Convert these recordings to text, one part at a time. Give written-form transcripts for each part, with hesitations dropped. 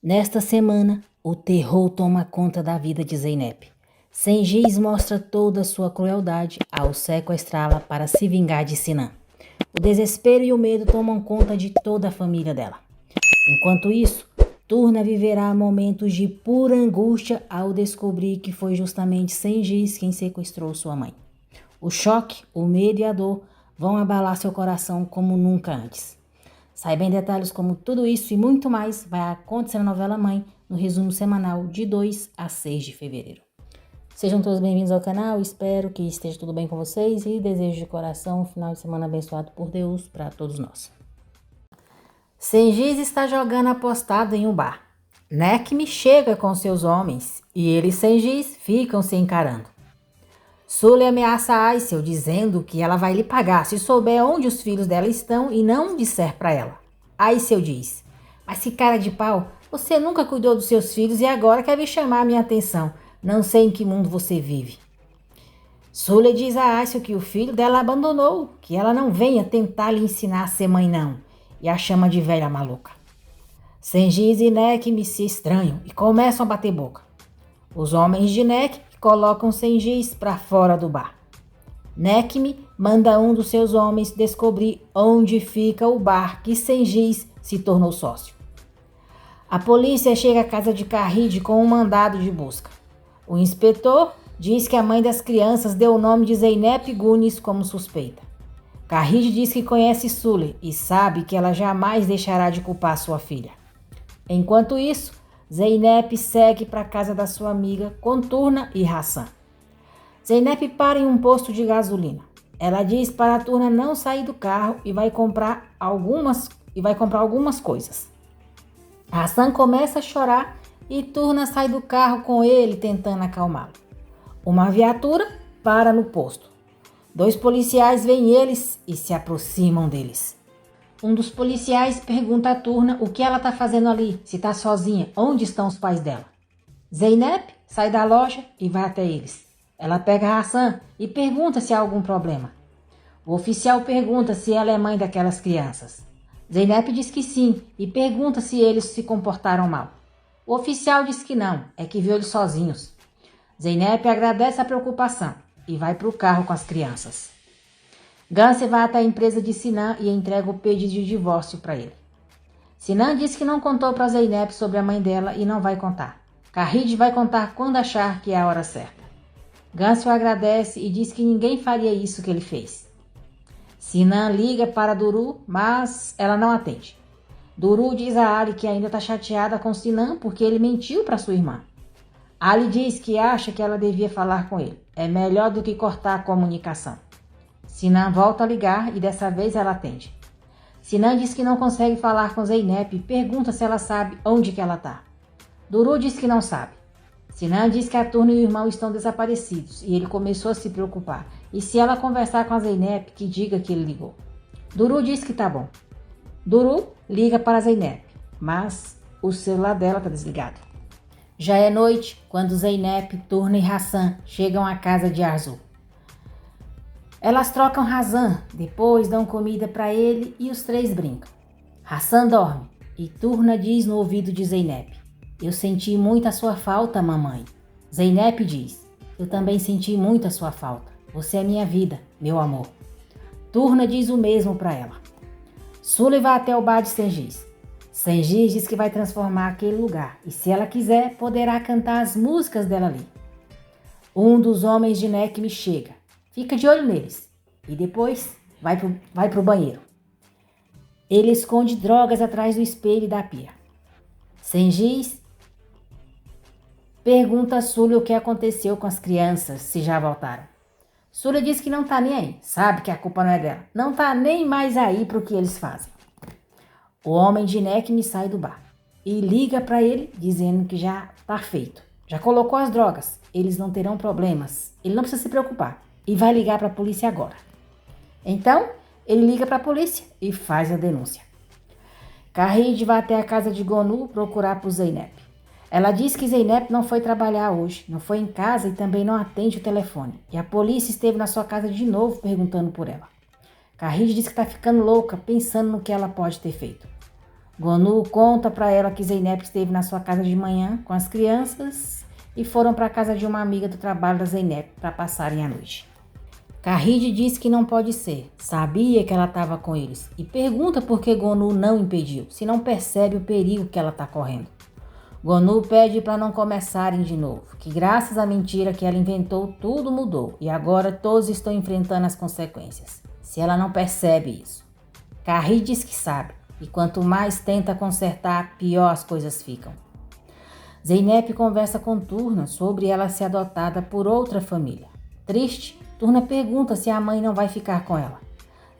Nesta semana, o terror toma conta da vida de Zeynep. Cengiz mostra toda a sua crueldade ao sequestrá-la para se vingar de Sinan. O desespero e o medo tomam conta de toda a família dela. Enquanto isso, Turna viverá momentos de pura angústia ao descobrir que foi justamente Cengiz quem sequestrou sua mãe. O choque, o medo e a dor vão abalar seu coração como nunca antes. Saiba em detalhes como tudo isso e muito mais vai acontecer na novela Mãe, no resumo semanal de 2 a 6 de fevereiro. Sejam todos bem-vindos ao canal, espero que esteja tudo bem com vocês e desejo de coração um final de semana abençoado por Deus para todos nós. Cengiz está jogando apostado em um bar. Nekmi chega com seus homens e ele e Cengiz ficam se encarando. Sule ameaça Aysel dizendo que ela vai lhe pagar se souber onde os filhos dela estão e não disser para ela. Aysel diz: "Mas que cara de pau, você nunca cuidou dos seus filhos e agora quer vir chamar a minha atenção. Não sei em que mundo você vive." Sule diz a Aysel que o filho dela abandonou, que ela não venha tentar lhe ensinar a ser mãe não, e a chama de velha maluca. Cengiz e Nekmi se estranham e começam a bater boca. Os homens de Nekmi colocam Cengiz para fora do bar. Nekmi manda um dos seus homens descobrir onde fica o bar que Cengiz se tornou sócio. A polícia chega à casa de Karrid com um mandado de busca. O inspetor diz que a mãe das crianças deu o nome de Zeynep Gunis como suspeita. Karrid diz que conhece Sule e sabe que ela jamais deixará de culpar sua filha. Enquanto isso, Zeynep segue para a casa da sua amiga com Turna e Hassan. Zeynep para em um posto de gasolina. Ela diz para a Turna não sair do carro e vai comprar algumas coisas. Hassan começa a chorar e Turna sai do carro com ele tentando acalmá-lo. Uma viatura para no posto. 2 policiais veem eles e se aproximam deles. Um dos policiais pergunta a Turna o que ela está fazendo ali, se está sozinha, onde estão os pais dela. Zeynep sai da loja e vai até eles. Ela pega Hassan e pergunta se há algum problema. O oficial pergunta se ela é mãe daquelas crianças. Zeynep diz que sim e pergunta se eles se comportaram mal. O oficial diz que não, é que viu eles sozinhos. Zeynep agradece a preocupação e vai para o carro com as crianças. Gance vai até a empresa de Sinan e entrega o pedido de divórcio para ele. Sinan diz que não contou para Zeynep sobre a mãe dela e não vai contar. Karrid vai contar quando achar que é a hora certa. Gance o agradece e diz que ninguém faria isso que ele fez. Sinan liga para Duru, mas ela não atende. Duru diz a Ali que ainda está chateada com Sinan porque ele mentiu para sua irmã. Ali diz que acha que ela devia falar com ele. É melhor do que cortar a comunicação. Sinan volta a ligar e dessa vez ela atende. Sinan diz que não consegue falar com Zeynep e pergunta se ela sabe onde que ela está. Duru diz que não sabe. Sinan diz que a Turna e o irmão estão desaparecidos e ele começou a se preocupar. E se ela conversar com a Zeynep, que diga que ele ligou. Duru diz que tá bom. Duru liga para a Zeynep, mas o celular dela está desligado. Já é noite quando Zeynep, Turna e Hassan chegam à casa de Arzu. Elas trocam Hassan, depois dão comida para ele e os 3 brincam. Hassan dorme e Turna diz no ouvido de Zeynep: "Eu senti muito a sua falta, mamãe." Zeynep diz: "Eu também senti muito a sua falta. Você é minha vida, meu amor." Turna diz o mesmo para ela. Sule vai até o bar de Cengiz. Cengiz diz que vai transformar aquele lugar e, se ela quiser, poderá cantar as músicas dela ali. Um dos homens de Nekmi chega. Fica de olho neles e depois vai pro banheiro. Ele esconde drogas atrás do espelho da pia. Cengiz pergunta a Sule o que aconteceu com as crianças, se já voltaram. Sule diz que não tá nem aí, sabe que a culpa não é dela. Não tá nem mais aí pro que eles fazem. O homem de Nekmi sai do bar e liga para ele dizendo que já tá feito. Já colocou as drogas, eles não terão problemas, ele não precisa se preocupar. E vai ligar para a polícia agora. Então, ele liga para a polícia e faz a denúncia. Karrid vai até a casa de Gonu procurar por Zeynep. Ela diz que Zeynep não foi trabalhar hoje, não foi em casa e também não atende o telefone. E a polícia esteve na sua casa de novo perguntando por ela. Karrid diz que está ficando louca, pensando no que ela pode ter feito. Gonu conta para ela que Zeynep esteve na sua casa de manhã com as crianças e foram para a casa de uma amiga do trabalho da Zeynep para passarem a noite. Karide diz que não pode ser, sabia que ela estava com eles e pergunta por que Gonu não impediu, se não percebe o perigo que ela está correndo. Gonu pede para não começarem de novo, que graças à mentira que ela inventou, tudo mudou e agora todos estão enfrentando as consequências. Se ela não percebe isso. Karide diz que sabe, e quanto mais tenta consertar, pior as coisas ficam. Zeynep conversa com Turna sobre ela ser adotada por outra família. Triste, Turna pergunta se a mãe não vai ficar com ela.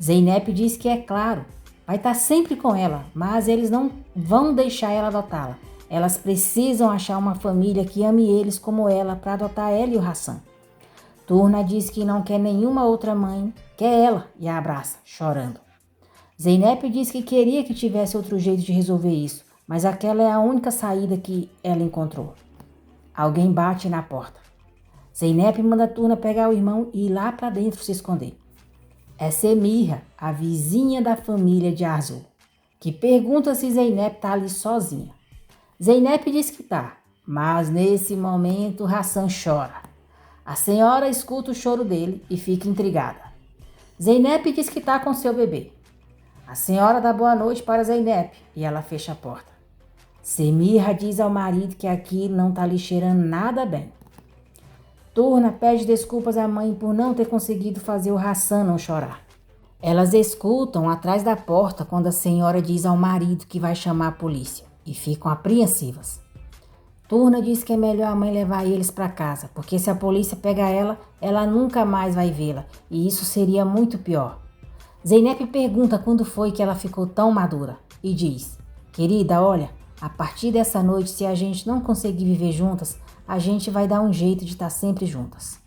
Zeynep diz que é claro, vai estar sempre com ela, mas eles não vão deixar ela adotá-la. Elas precisam achar uma família que ame eles como ela para adotar ela e o Hassan. Turna diz que não quer nenhuma outra mãe, quer ela e a abraça, chorando. Zeynep diz que queria que tivesse outro jeito de resolver isso, mas aquela é a única saída que ela encontrou. Alguém bate na porta. Zeynep manda Turna pegar o irmão e ir lá para dentro se esconder. É Semirra, a vizinha da família de Arzu, que pergunta se Zeynep está ali sozinha. Zeynep diz que tá, mas nesse momento Hassan chora. A senhora escuta o choro dele e fica intrigada. Zeynep diz que tá com seu bebê. A senhora dá boa noite para Zeynep e ela fecha a porta. Semirra diz ao marido que aqui não tá lhe cheirando nada bem. Turna pede desculpas à mãe por não ter conseguido fazer o Hassan não chorar. Elas escutam atrás da porta quando a senhora diz ao marido que vai chamar a polícia e ficam apreensivas. Turna diz que é melhor a mãe levar eles para casa, porque se a polícia pegar ela, ela nunca mais vai vê-la e isso seria muito pior. Zeynep pergunta quando foi que ela ficou tão madura e diz: querida, olha, a partir dessa noite, se a gente não conseguir viver juntas, a gente vai dar um jeito de estar sempre juntas.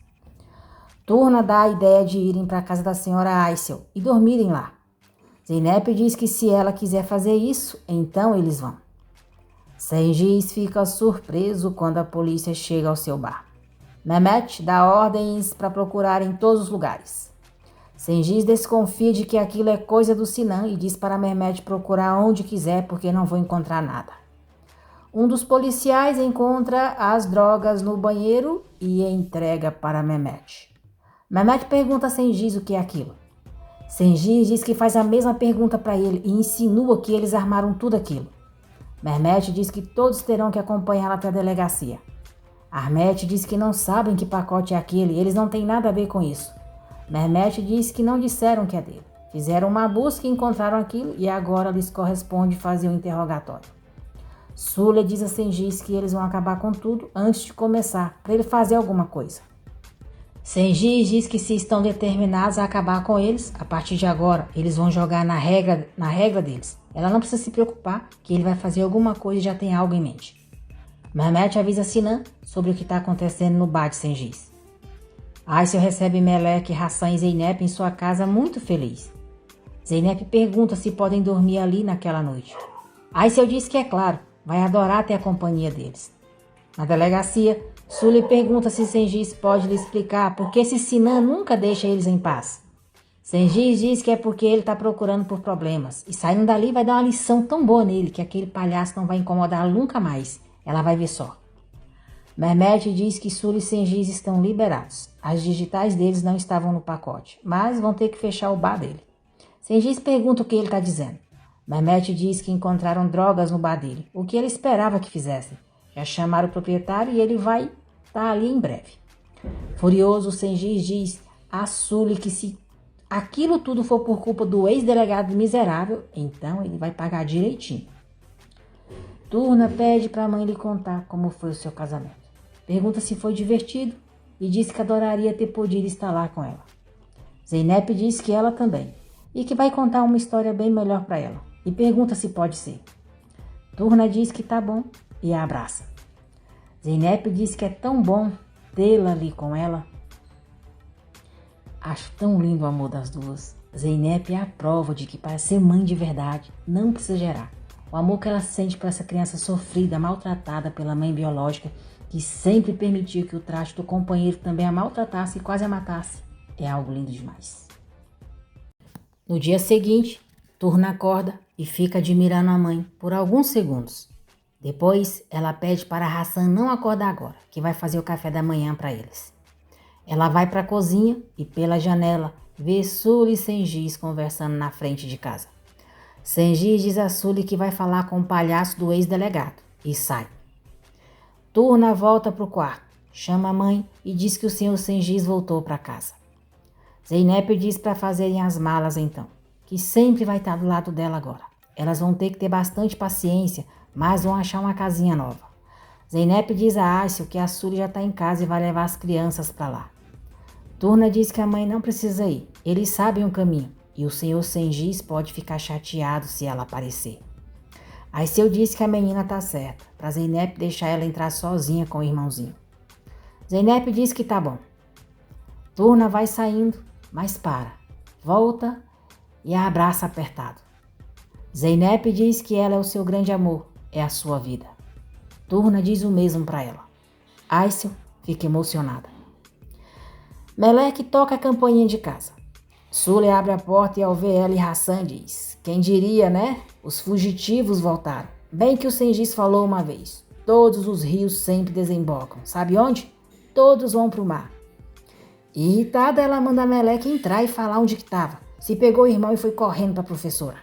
Turna dá a ideia de irem para a casa da senhora Aysel e dormirem lá. Zeynep diz que se ela quiser fazer isso, então eles vão. Cengiz fica surpreso quando a polícia chega ao seu bar. Mehmet dá ordens para procurar em todos os lugares. Cengiz desconfia de que aquilo é coisa do Sinan e diz para Mehmet procurar onde quiser porque não vão encontrar nada. Um dos policiais encontra as drogas no banheiro e entrega para Mehmet. Mehmet pergunta a Cengiz o que é aquilo. Cengiz diz que faz a mesma pergunta para ele e insinua que eles armaram tudo aquilo. Mehmet diz que todos terão que acompanhá-la até a delegacia. Ahmet diz que não sabem que pacote é aquele e eles não têm nada a ver com isso. Mehmet diz que não disseram que é dele. Fizeram uma busca e encontraram aquilo e agora lhes corresponde fazer um interrogatório. Sule diz a Cengiz que eles vão acabar com tudo antes de começar, para ele fazer alguma coisa. Cengiz diz que se estão determinados a acabar com eles, a partir de agora eles vão jogar na regra deles. Ela não precisa se preocupar que ele vai fazer alguma coisa e já tem algo em mente. Mehmet avisa Sinan sobre o que está acontecendo no bar de Cengiz. Aysel recebe Melek, Hassan e Zeynep em sua casa muito feliz. Zeynep pergunta se podem dormir ali naquela noite. Aysel diz que é claro, vai adorar ter a companhia deles. Na delegacia, Sule pergunta se Cengiz pode lhe explicar por que esse Sinan nunca deixa eles em paz. Cengiz diz que é porque ele está procurando por problemas e saindo dali vai dar uma lição tão boa nele que aquele palhaço não vai incomodá-lo nunca mais. Ela vai ver só. Mehmet diz que Sule e Cengiz estão liberados. As digitais deles não estavam no pacote, mas vão ter que fechar o bar dele. Cengiz pergunta o que ele está dizendo. Mehmet diz que encontraram drogas no bar dele, o que ele esperava que fizessem. Já chamaram o proprietário e ele vai estar ali em breve. Furioso, Cengiz diz a Sule que se aquilo tudo for por culpa do ex-delegado miserável, então ele vai pagar direitinho. Turna pede para a mãe lhe contar como foi o seu casamento. Pergunta se foi divertido e diz que adoraria ter podido estar lá com ela. Zeynep diz que ela também e que vai contar uma história bem melhor para ela e pergunta se pode ser. Turna diz que tá bom e a abraça. Zeynep diz que é tão bom tê-la ali com ela. Acho tão lindo o amor das duas. Zeynep é a prova de que para ser mãe de verdade não precisa gerar. O amor que ela sente por essa criança sofrida, maltratada pela mãe biológica, que sempre permitiu que o traste do companheiro também a maltratasse e quase a matasse, é algo lindo demais. No dia seguinte, Turna acorda e fica admirando a mãe por alguns segundos. Depois, ela pede para Hassan não acordar agora, que vai fazer o café da manhã para eles. Ela vai para a cozinha e, pela janela, vê Sully e Sengiz conversando na frente de casa. Sengiz diz a Sully que vai falar com o palhaço do ex-delegado e sai. Turna volta para o quarto, chama a mãe e diz que o senhor Sengiz voltou para casa. Zeynep diz para fazerem as malas então, que sempre vai estar do lado dela agora. Elas vão ter que ter bastante paciência, mas vão achar uma casinha nova. Zeynep diz a Aisel que a Sully já está em casa e vai levar as crianças para lá. Turna diz que a mãe não precisa ir, eles sabem o caminho e o senhor Sengiz pode ficar chateado se ela aparecer. Aisel diz que a menina tá certa, para Zeynep deixar ela entrar sozinha com o irmãozinho. Zeynep diz que tá bom. Turna vai saindo, mas para, volta e a abraça apertado. Zeynep diz que ela é o seu grande amor, é a sua vida. Turna diz o mesmo para ela. Aisel fica emocionada. Meleque toca a campainha de casa. Sully abre a porta e ao ver ela e Hassan diz: quem diria, né? Os fugitivos voltaram. Bem que o Sengiz falou uma vez. Todos os rios sempre desembocam. Sabe onde? Todos vão pro mar. Irritada, ela manda a Meleque entrar e falar onde que estava. Se pegou o irmão e foi correndo para a professora.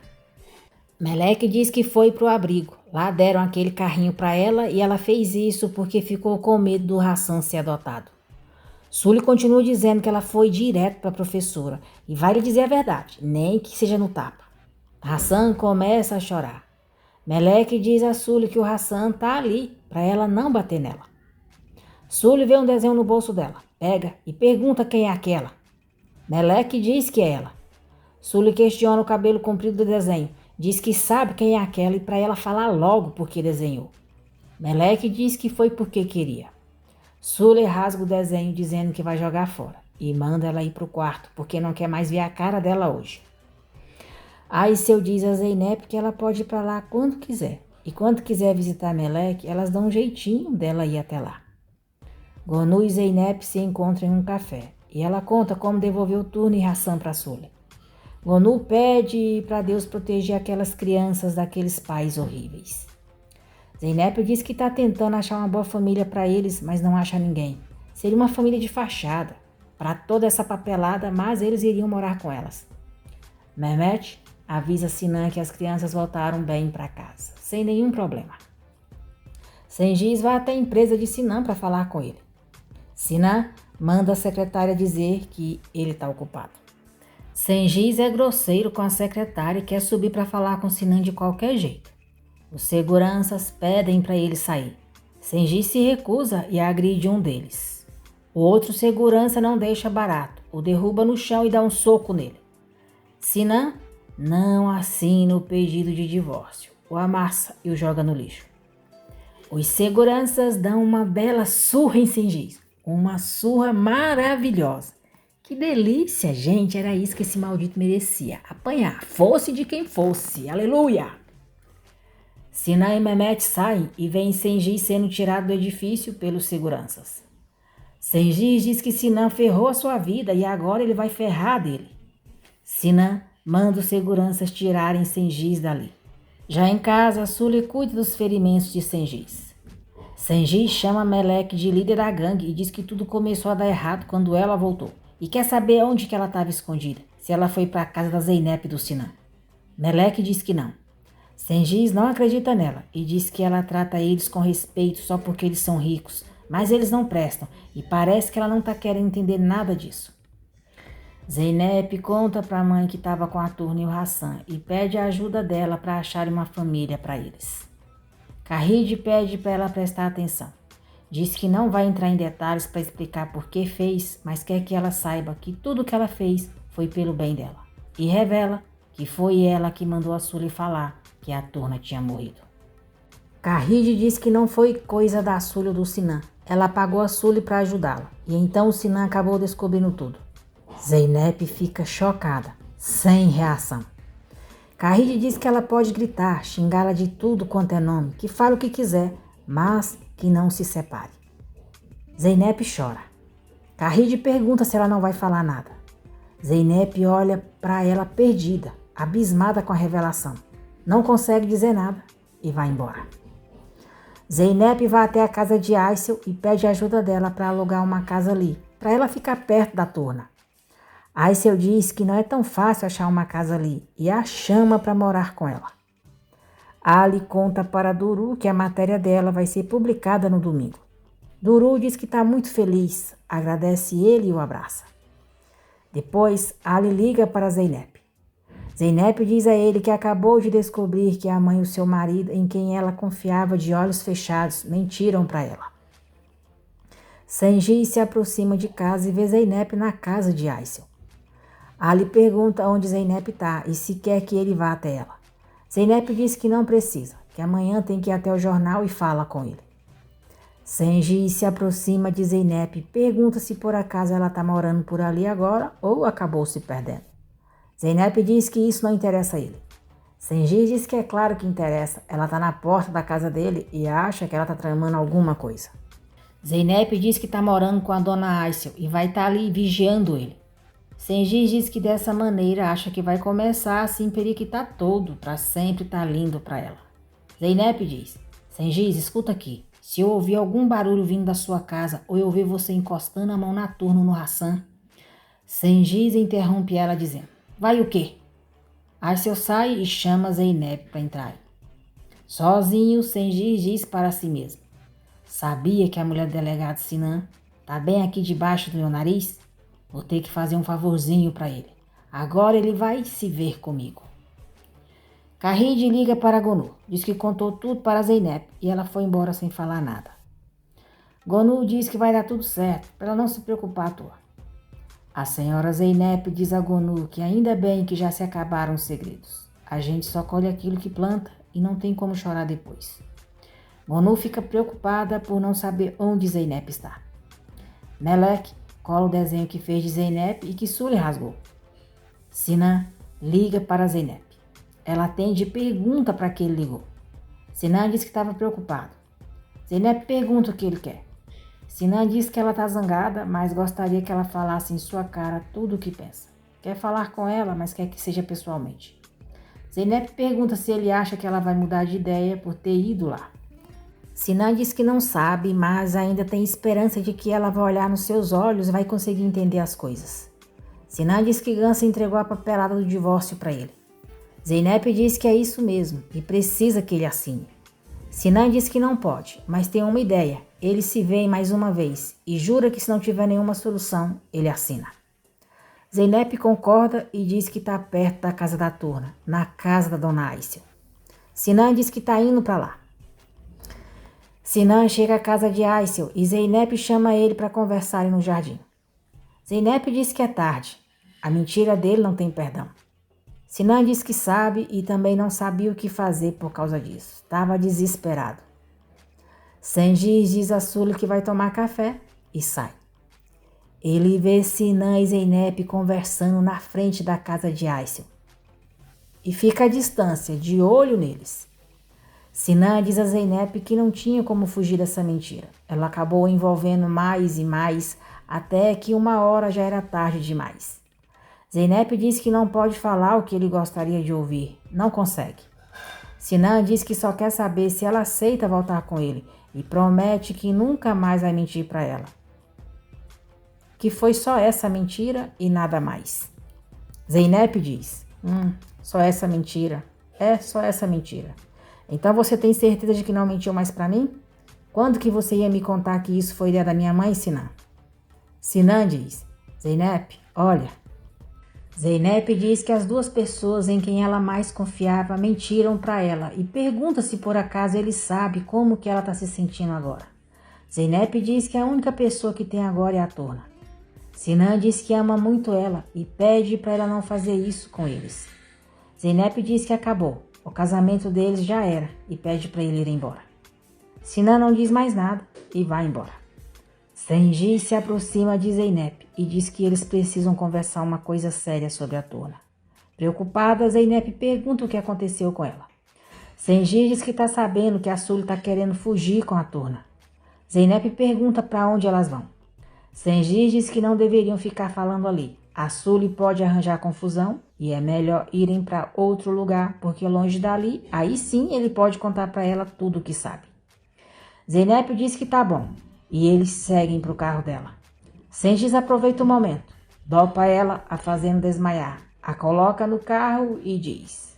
Meleque diz que foi pro abrigo. Lá deram aquele carrinho para ela e ela fez isso porque ficou com medo do Hassan ser adotado. Sully continua dizendo que ela foi direto para a professora e vai lhe dizer a verdade, nem que seja no tapa. Hassan começa a chorar. Meleque diz a Sully que o Hassan tá ali para ela não bater nela. Sully vê um desenho no bolso dela, pega e pergunta quem é aquela. Meleque diz que é ela. Sully questiona o cabelo comprido do desenho, diz que sabe quem é aquela e para ela falar logo porque desenhou. Meleque diz que foi porque queria. Sully rasga o desenho dizendo que vai jogar fora e manda ela ir pro quarto porque não quer mais ver a cara dela hoje. Aisel diz a Zeynep que ela pode ir para lá quando quiser e quando quiser visitar Meleque, elas dão um jeitinho dela ir até lá. Gonu e Zeynep se encontram em um café e ela conta como devolveu Turna e Hassan para Sully. Gonu pede para Deus proteger aquelas crianças daqueles pais horríveis. Zeynep diz que está tentando achar uma boa família para eles, mas não acha ninguém. Seria uma família de fachada, para toda essa papelada, mas eles iriam morar com elas. Mehmet avisa Sinan que as crianças voltaram bem para casa, sem nenhum problema. Sengiz vai até a empresa de Sinan para falar com ele. Sinan manda a secretária dizer que ele está ocupado. Sengiz é grosseiro com a secretária e quer subir para falar com Sinan de qualquer jeito. Os seguranças pedem para ele sair. Sengiz se recusa e agride um deles. O outro segurança não deixa barato, o derruba no chão e dá um soco nele. Sinan não assina o pedido de divórcio, o amassa e o joga no lixo. Os seguranças dão uma bela surra em Sengiz, uma surra maravilhosa. Que delícia, gente, era isso que esse maldito merecia, apanhar, fosse de quem fosse, aleluia! Sinan e Mehmet saem e veem Sengiz sendo tirado do edifício pelos seguranças. Sengiz diz que Sinan ferrou a sua vida e agora ele vai ferrar dele. Sinan manda os seguranças tirarem Sengiz dali. Já em casa, Sully cuida dos ferimentos de Sengiz. Sengiz chama Meleque de líder da gangue e diz que tudo começou a dar errado quando ela voltou. E quer saber onde que ela estava escondida, se ela foi para a casa da Zeynep e do Sinan. Meleque diz que não. Sengiz não acredita nela e diz que ela trata eles com respeito só porque eles são ricos, mas eles não prestam e parece que ela não está querendo entender nada disso. Zeynep conta para a mãe que estava com a Turna e o Hassan e pede a ajuda dela para acharem uma família para eles. Karide pede para ela prestar atenção. Diz que não vai entrar em detalhes para explicar por que fez, mas quer que ela saiba que tudo que ela fez foi pelo bem dela. E revela que foi ela que mandou a Sully falar que a Turna tinha morrido. Karide diz que não foi coisa da Sully ou do Sinan. Ela pagou a Sully para ajudá-la. E então o Sinan acabou descobrindo tudo. Zeynep fica chocada, sem reação. Karide diz que ela pode gritar, xingá-la de tudo quanto é nome, que fale o que quiser, mas que não se separe. Zeynep chora. Karide pergunta se ela não vai falar nada. Zeynep olha para ela perdida, abismada com a revelação. Não consegue dizer nada e vai embora. Zeynep vai até a casa de Aysel e pede ajuda dela para alugar uma casa ali, para ela ficar perto da turna. Aysel diz que não é tão fácil achar uma casa ali e a chama para morar com ela. Ali conta para Duru que a matéria dela vai ser publicada no domingo. Duru diz que está muito feliz, agradece ele e o abraça. Depois, Ali liga para Zeynep. Zeynep diz a ele que acabou de descobrir que a mãe e o seu marido, em quem ela confiava de olhos fechados, mentiram para ela. Sengi se aproxima de casa e vê Zeynep na casa de Aysel. Ali pergunta onde Zeynep está e se quer que ele vá até ela. Zeynep diz que não precisa, que amanhã tem que ir até o jornal e fala com ele. Sengi se aproxima de Zeynep e pergunta se por acaso ela está morando por ali agora ou acabou se perdendo. Zeynep diz que isso não interessa a ele. Sengi diz que é claro que interessa, ela está na porta da casa dele e acha que ela está tramando alguma coisa. Zeynep diz que está morando com a dona Aysel e vai estar ali vigiando ele. Sengi diz que dessa maneira acha que vai começar a se emperiquitar todo para sempre estar lindo para ela. Zeynep diz: Sengi, escuta aqui. Se eu ouvir algum barulho vindo da sua casa ou eu ver você encostando a mão na turma no Hassan, Sengi interrompe ela dizendo: vai o quê? Aysel sai e chama Zeynep para entrar. Sozinho, Sengi diz para si mesmo: sabia que a mulher do delegado Sinan tá bem aqui debaixo do meu nariz? Vou ter que fazer um favorzinho para ele. Agora ele vai se ver comigo. Karide liga para Gonu, diz que contou tudo para Zeynep e ela foi embora sem falar nada. Gonu diz que vai dar tudo certo, para ela não se preocupar à toa. A senhora Zeynep diz a Gonu que ainda bem que já se acabaram os segredos. A gente só colhe aquilo que planta e não tem como chorar depois. Gonu fica preocupada por não saber onde Zeynep está. Melek cola o desenho que fez de Zeynep e que Sully rasgou. Sinan liga para Zeynep. Ela atende e pergunta para que ele ligou. Sinan diz que estava preocupado. Zeynep pergunta o que ele quer. Sinan diz que ela está zangada, mas gostaria que ela falasse em sua cara tudo o que pensa. Quer falar com ela, mas quer que seja pessoalmente. Zeynep pergunta se ele acha que ela vai mudar de ideia por ter ido lá. Sinan diz que não sabe, mas ainda tem esperança de que ela vai olhar nos seus olhos e vai conseguir entender as coisas. Sinan diz que Gansa entregou a papelada do divórcio para ele. Zeynep diz que é isso mesmo e precisa que ele assine. Sinan diz que não pode, mas tem uma ideia. Ele se vê mais uma vez e jura que se não tiver nenhuma solução, ele assina. Zeynep concorda e diz que está perto da casa da turna, na casa da dona Aysel. Sinan diz que está indo para lá. Sinan chega à casa de Aysel e Zeynep chama ele para conversarem no jardim. Zeynep diz que é tarde. A mentira dele não tem perdão. Sinan diz que sabe e também não sabia o que fazer por causa disso. Estava desesperado. Sengi diz a Sully que vai tomar café e sai. Ele vê Sinan e Zeynep conversando na frente da casa de Aysel e fica à distância, de olho neles. Sinan diz a Zeynep que não tinha como fugir dessa mentira. Ela acabou envolvendo mais e mais, até que uma hora já era tarde demais. Zeynep diz que não pode falar o que ele gostaria de ouvir. Não consegue. Sinan diz que só quer saber se ela aceita voltar com ele e promete que nunca mais vai mentir para ela. Que foi só essa mentira e nada mais. Zeynep diz: só essa mentira. É só essa mentira. Então você tem certeza de que não mentiu mais para mim? Quando que você ia me contar que isso foi ideia da minha mãe, Sinan? Sinan diz: Zeynep, olha. Zeynep diz que as duas pessoas em quem ela mais confiava mentiram para ela e pergunta se por acaso ele sabe como que ela está se sentindo agora. Zeynep diz que a única pessoa que tem agora é a turna. Sinan diz que ama muito ela e pede para ela não fazer isso com eles. Zeynep diz que acabou. O casamento deles já era e pede para ele ir embora. Sinan não diz mais nada e vai embora. Sengi se aproxima de Zeynep e diz que eles precisam conversar uma coisa séria sobre a turna. Preocupada, Zeynep pergunta o que aconteceu com ela. Sengi diz que está sabendo que a Sully está querendo fugir com a turna. Zeynep pergunta para onde elas vão. Sengi diz que não deveriam ficar falando ali. A Sully pode arranjar confusão e é melhor irem para outro lugar, porque longe dali, aí sim ele pode contar para ela tudo o que sabe. Zeynep diz que tá bom, e eles seguem para o carro dela. Sengiz aproveita o momento, dopa ela, a fazendo desmaiar, a coloca no carro e diz: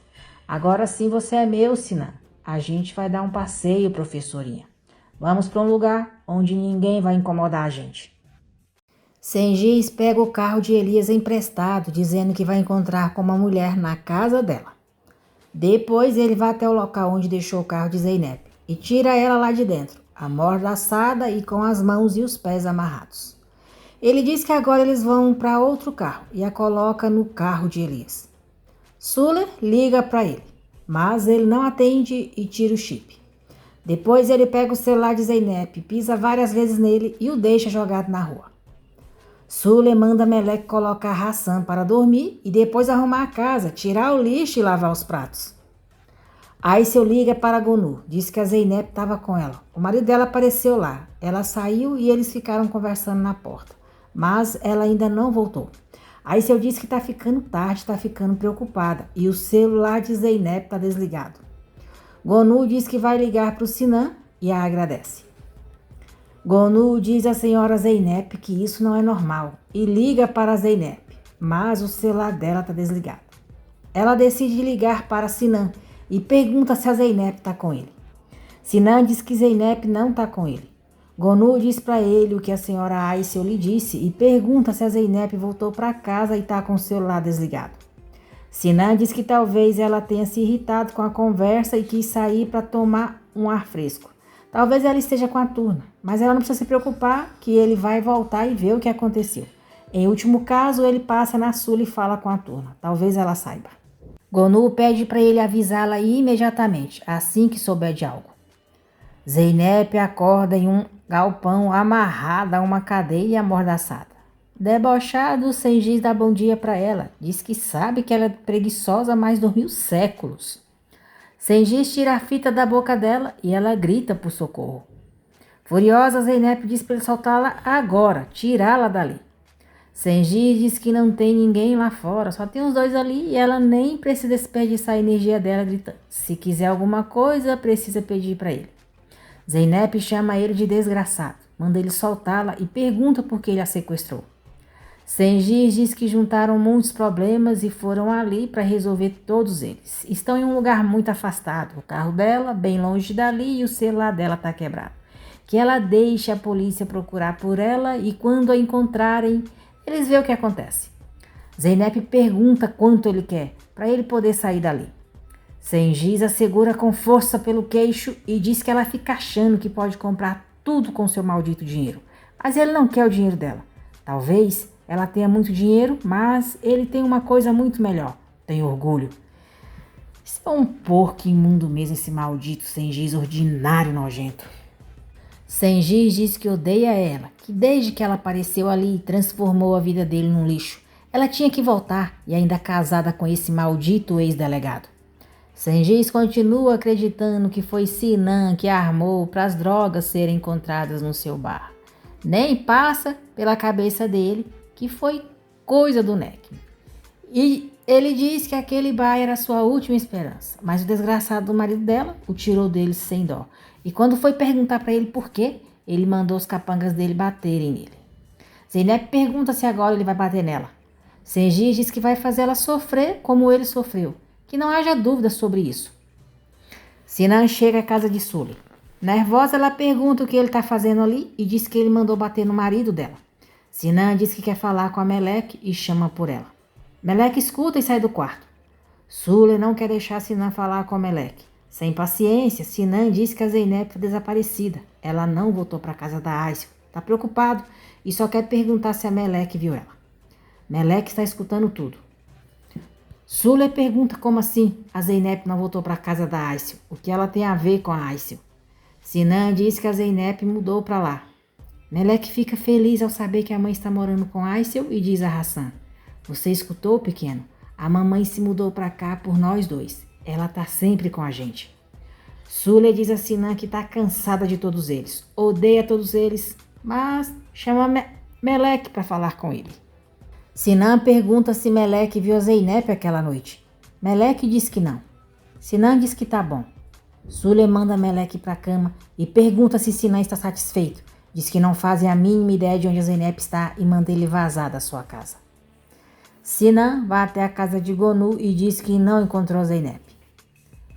agora sim você é meu, Sinan. A gente vai dar um passeio, professorinha. Vamos para um lugar onde ninguém vai incomodar a gente. Sengiz pega o carro de Elias emprestado, dizendo que vai encontrar com uma mulher na casa dela. Depois ele vai até o local onde deixou o carro de Zeynep e tira ela lá de dentro, amordaçada e com as mãos e os pés amarrados. Ele diz que agora eles vão para outro carro e a coloca no carro de Elias. Sule liga para ele, mas ele não atende e tira o chip. Depois ele pega o celular de Zeynep, pisa várias vezes nele e o deixa jogado na rua. Sule manda Meleque colocar Hassan para dormir e depois arrumar a casa, tirar o lixo e lavar os pratos. Aisel liga para Gonu, diz que a Zeynep estava com ela. O marido dela apareceu lá. Ela saiu e eles ficaram conversando na porta, mas ela ainda não voltou. Aisel diz que está ficando tarde, está ficando preocupada e o celular de Zeynep está desligado. Gonu diz que vai ligar para o Sinan e a agradece. Gonu diz à senhora Zeynep que isso não é normal e liga para a Zeynep, mas o celular dela está desligado. Ela decide ligar para Sinan e pergunta se a Zeynep está com ele. Sinan diz que Zeynep não está com ele. Gonu diz para ele o que a senhora Aisel lhe disse e pergunta se a Zeynep voltou para casa e está com o celular desligado. Sinan diz que talvez ela tenha se irritado com a conversa e quis sair para tomar um ar fresco. Talvez ela esteja com a turma, mas ela não precisa se preocupar que ele vai voltar e ver o que aconteceu. Em último caso, ele passa na Sule e fala com a turma. Talvez ela saiba. Gonu pede para ele avisá-la imediatamente, assim que souber de algo. Zeynep acorda em um galpão amarrada a uma cadeia e amordaçada. Debochado, Sengiz dá bom dia para ela. Diz que sabe que ela é preguiçosa, mas dormiu séculos. Sengiz tira a fita da boca dela e ela grita por socorro. Furiosa, Zeynep diz para ele soltá-la agora, tirá-la dali. Sengiz diz que não tem ninguém lá fora, só tem os dois ali e ela nem precisa desperdiçar a energia dela gritando. Se quiser alguma coisa, precisa pedir para ele. Zeynep chama ele de desgraçado, manda ele soltá-la e pergunta por que ele a sequestrou. Sengiz diz que juntaram muitos problemas e foram ali para resolver todos eles. Estão em um lugar muito afastado, o carro dela bem longe dali e o celular dela está quebrado. Que ela deixe a polícia procurar por ela e quando a encontrarem, eles veem o que acontece. Zeynep pergunta quanto ele quer para ele poder sair dali. Sengiz a segura com força pelo queixo e diz que ela fica achando que pode comprar tudo com seu maldito dinheiro. Mas ele não quer o dinheiro dela. Talvez ela tenha muito dinheiro, mas ele tem uma coisa muito melhor. Tem orgulho. Isso é um porco imundo mesmo, esse maldito Sengiz ordinário nojento. Sengiz diz que odeia ela, que desde que ela apareceu ali transformou a vida dele num lixo. Ela tinha que voltar e ainda casada com esse maldito ex-delegado. Sengiz continua acreditando que foi Sinan que armou para as drogas serem encontradas no seu bar. Nem passa pela cabeça dele que foi coisa do Neck. E ele diz que aquele bar era a sua última esperança, mas o desgraçado do marido dela o tirou dele sem dó. E quando foi perguntar para ele por quê, ele mandou os capangas dele baterem nele. Zeynep pergunta se agora ele vai bater nela. Sengiz diz que vai fazer ela sofrer como ele sofreu, que não haja dúvida sobre isso. Sinan chega à casa de Sule. Nervosa, ela pergunta o que ele está fazendo ali e diz que ele mandou bater no marido dela. Sinan diz que quer falar com a Meleque e chama por ela. Meleque escuta e sai do quarto. Sule não quer deixar Sinan falar com a Meleque. Sem paciência, Sinan diz que a Zeynep está desaparecida. Ela não voltou para a casa da Aisel. Está preocupado e só quer perguntar se a Meleque viu ela. Meleque está escutando tudo. Sule pergunta como assim a Zeynep não voltou para a casa da Aisel. O que ela tem a ver com a Aisel? Sinan diz que a Zeynep mudou para lá. Meleque fica feliz ao saber que a mãe está morando com Aisel e diz a Hassan: você escutou, pequeno? A mamãe se mudou para cá por nós dois. Ela está sempre com a gente. Sule diz a Sinan que está cansada de todos eles. Odeia todos eles, mas chama Meleque para falar com ele. Sinan pergunta se Meleque viu a Zeynep aquela noite. Meleque diz que não. Sinan diz que tá bom. Súlia manda Meleque para a cama e pergunta se Sinan está satisfeito. Diz que não fazem a mínima ideia de onde a Zeynep está e manda ele vazar da sua casa. Sinan vai até a casa de Gonu e diz que não encontrou a Zeynep.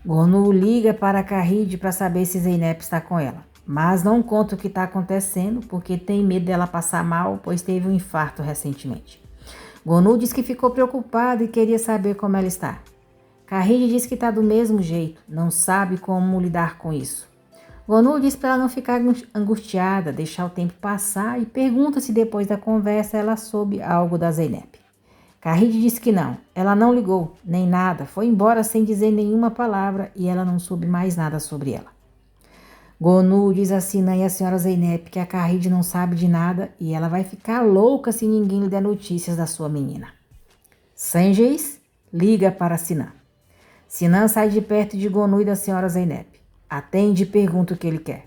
Gonu liga para Kahide para saber se Zeynep está com ela, mas não conta o que está acontecendo porque tem medo dela passar mal, pois teve um infarto recentemente. Gonu diz que ficou preocupado e queria saber como ela está. Kahide diz que está do mesmo jeito, não sabe como lidar com isso. Gonu diz para ela não ficar angustiada, deixar o tempo passar e pergunta se depois da conversa ela soube algo da Zeynep. Kahide diz que não, ela não ligou, nem nada, foi embora sem dizer nenhuma palavra e ela não soube mais nada sobre ela. Gonu diz a Sinan e a senhora Zeynep que a Kahide não sabe de nada e ela vai ficar louca se ninguém lhe der notícias da sua menina. Sengiz liga para Sinan. Sinan sai de perto de Gonu e da senhora Zeynep. Atende e pergunta o que ele quer.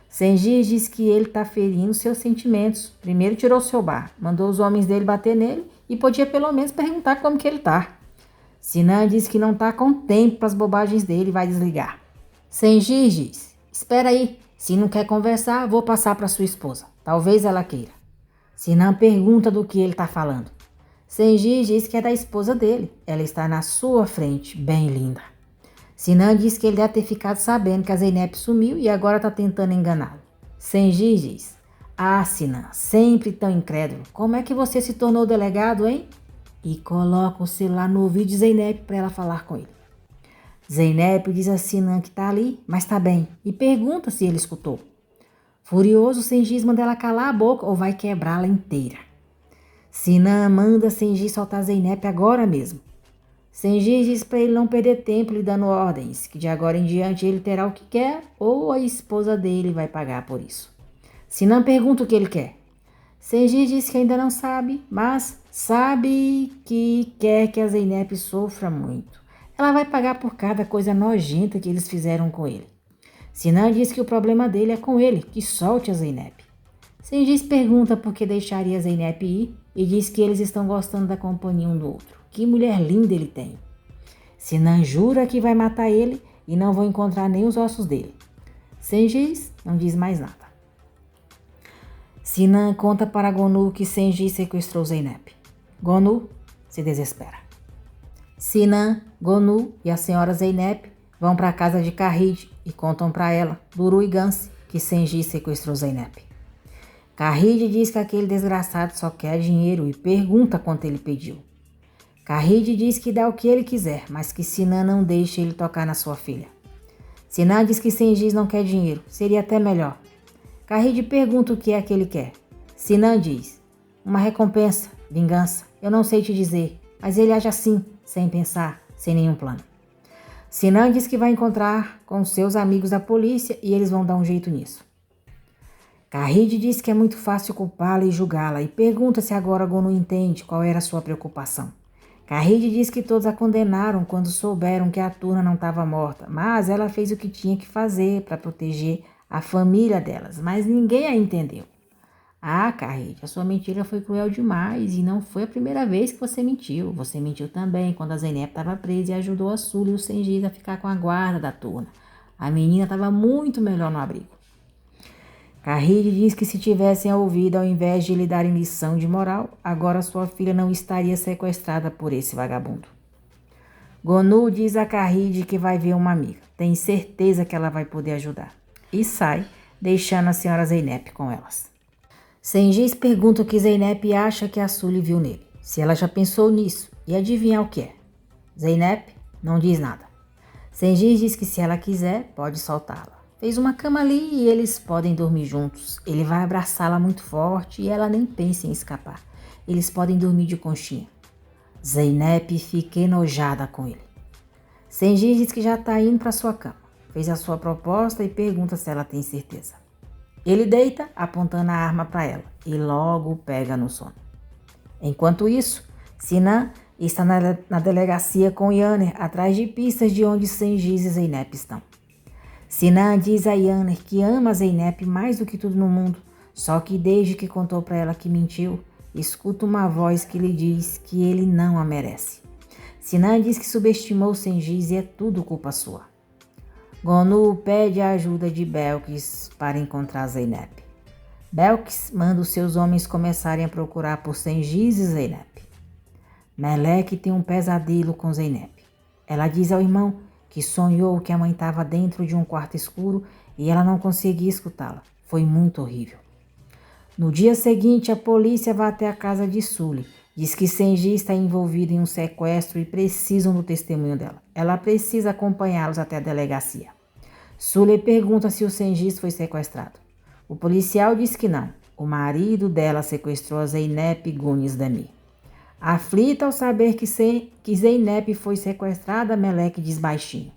Sengiz diz que ele está ferindo seus sentimentos. Primeiro tirou seu bar, mandou os homens dele bater nele e podia pelo menos perguntar como que ele está. Sinan diz que não está com tempo para as bobagens dele e vai desligar. Sengiz diz: espera aí, se não quer conversar, vou passar para sua esposa. Talvez ela queira. Sinan pergunta do que ele está falando. Sengiz diz que é da esposa dele. Ela está na sua frente, bem linda. Sinan diz que ele deve ter ficado sabendo que a Zeynep sumiu e agora está tentando enganá-lo. Sengiz diz: ah, Sinan, sempre tão incrédulo. Como é que você se tornou delegado, hein? E coloca o celular no ouvido de Zeynep para ela falar com ele. Zeynep diz a Sinan que está ali, mas está bem, e pergunta se ele escutou. Furioso, Sengiz manda ela calar a boca ou vai quebrá-la inteira. Sinan manda Sengiz soltar Zeynep agora mesmo. Sengiz diz para ele não perder tempo lhe dando ordens, que de agora em diante ele terá o que quer ou a esposa dele vai pagar por isso. Sinan pergunta o que ele quer. Sengiz diz que ainda não sabe, mas sabe que quer que a Zeynep sofra muito. Ela vai pagar por cada coisa nojenta que eles fizeram com ele. Sinan diz que o problema dele é com ele, que solte a Zeynep. Sengiz pergunta por que deixaria a Zeynep ir e diz que eles estão gostando da companhia um do outro. Que mulher linda ele tem. Sinan jura que vai matar ele e não vão encontrar nem os ossos dele. Sengiz não diz mais nada. Sinan conta para Gonu que Sengiz sequestrou Zeynep. Gonu se desespera. Sinan, Gonu e a senhora Zeynep vão para a casa de Kahide e contam para ela, Duru e Ganse, que Sengiz sequestrou Zeynep. Kahide diz que aquele desgraçado só quer dinheiro e pergunta quanto ele pediu. Kahide diz que dá o que ele quiser, mas que Sinan não deixa ele tocar na sua filha. Sinan diz que Sengiz não quer dinheiro, seria até melhor. Kahide pergunta o que é que ele quer. Sinan diz: uma recompensa, vingança, eu não sei te dizer, mas ele age assim, sem pensar, sem nenhum plano. Sinan diz que vai encontrar com seus amigos da polícia e eles vão dar um jeito nisso. Kahide diz que é muito fácil culpá-la e julgá-la e pergunta se agora Gonu entende qual era a sua preocupação. Kahide diz que todos a condenaram quando souberam que a Turna não estava morta, mas ela fez o que tinha que fazer para proteger a família delas, mas ninguém a entendeu. Ah, Kahide, a sua mentira foi cruel demais e não foi a primeira vez que você mentiu. Você mentiu também quando a Zeynep estava presa e ajudou a Súlia e o Sengiz a ficar com a guarda da Turna. A menina estava muito melhor no abrigo. Kahide diz que se tivessem a ouvido ao invés de lhe darem lição de moral, agora sua filha não estaria sequestrada por esse vagabundo. Gonu diz a Kahide que vai ver uma amiga. Tem certeza que ela vai poder ajudar. E sai, deixando a senhora Zeynep com elas. Sengiz pergunta o que Zeynep acha que a Súlia viu nele. Se ela já pensou nisso e adivinhar o que é. Zeynep não diz nada. Sengiz diz que se ela quiser, pode soltá-la. Fez uma cama ali e eles podem dormir juntos. Ele vai abraçá-la muito forte e ela nem pensa em escapar. Eles podem dormir de conchinha. Zeynep fica enojada com ele. Sengiz diz que já está indo para sua cama. Fez a sua proposta e pergunta se ela tem certeza. Ele deita, apontando a arma para ela, e logo pega no sono. Enquanto isso, Sinan está na delegacia com Yaner, atrás de pistas de onde Sengiz e Zeynep estão. Sinan diz a Yaner que ama a Zeynep mais do que tudo no mundo, só que desde que contou para ela que mentiu, escuta uma voz que lhe diz que ele não a merece. Sinan diz que subestimou Sengiz e é tudo culpa sua. Gonu pede a ajuda de Belkis para encontrar Zeynep. Belkis manda os seus homens começarem a procurar por Sengiz e Zeynep. Melek tem um pesadelo com Zeynep. Ela diz ao irmão que sonhou que a mãe estava dentro de um quarto escuro e ela não conseguia escutá-la. Foi muito horrível. No dia seguinte, a polícia vai até a casa de Sully. Diz que Sengiz está envolvido em um sequestro e precisam do testemunho dela. Ela precisa acompanhá-los até a delegacia. Sully pergunta se o Sengiz foi sequestrado. O policial diz que não. O marido dela sequestrou a Zeynep Gunis Dami. Aflita ao saber que Zeynep foi sequestrada, Melek diz baixinho: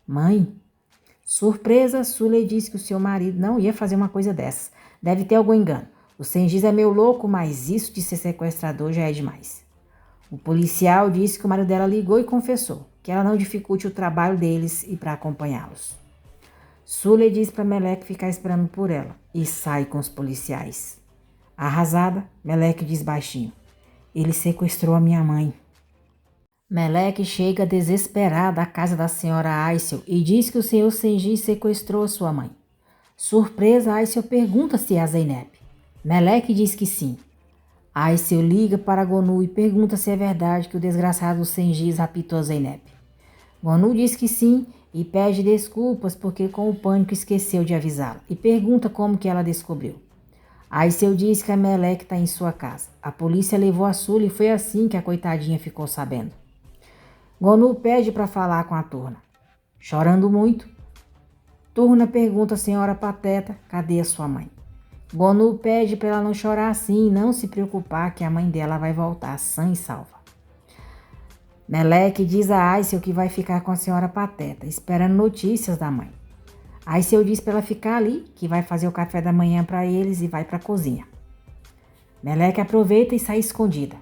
Mãe? Surpresa, Sully diz que o seu marido não ia fazer uma coisa dessas. Deve ter algum engano. O Sengiz é meio louco, mas isso de ser sequestrador já é demais. O policial disse que o marido dela ligou e confessou que ela não dificulte o trabalho deles e para acompanhá-los. Sully diz para Melek ficar esperando por ela e sai com os policiais. Arrasada, Melek diz baixinho: Ele sequestrou a minha mãe. Melek chega desesperada à casa da senhora Aysel e diz que o senhor Sengiz sequestrou a sua mãe. Surpresa, Aysel pergunta se é a Zeynep. Melek diz que sim. Aysel liga para Gonu e pergunta se é verdade que o desgraçado Sengiz raptou a Zeynep. Gonu diz que sim e pede desculpas porque com o pânico esqueceu de avisá-la e pergunta como que ela descobriu. Aysel diz que a Melek está em sua casa. A polícia levou a Sully e foi assim que a coitadinha ficou sabendo. Gonu pede para falar com a Turna. Chorando muito, Turna pergunta à senhora Pateta, cadê a sua mãe? Gonu pede para ela não chorar assim e não se preocupar que a mãe dela vai voltar sã e salva. Melek diz a Aysel que vai ficar com a senhora Pateta, esperando notícias da mãe. Aysel diz para ela ficar ali, que vai fazer o café da manhã para eles e vai para a cozinha. Melek aproveita e sai escondida.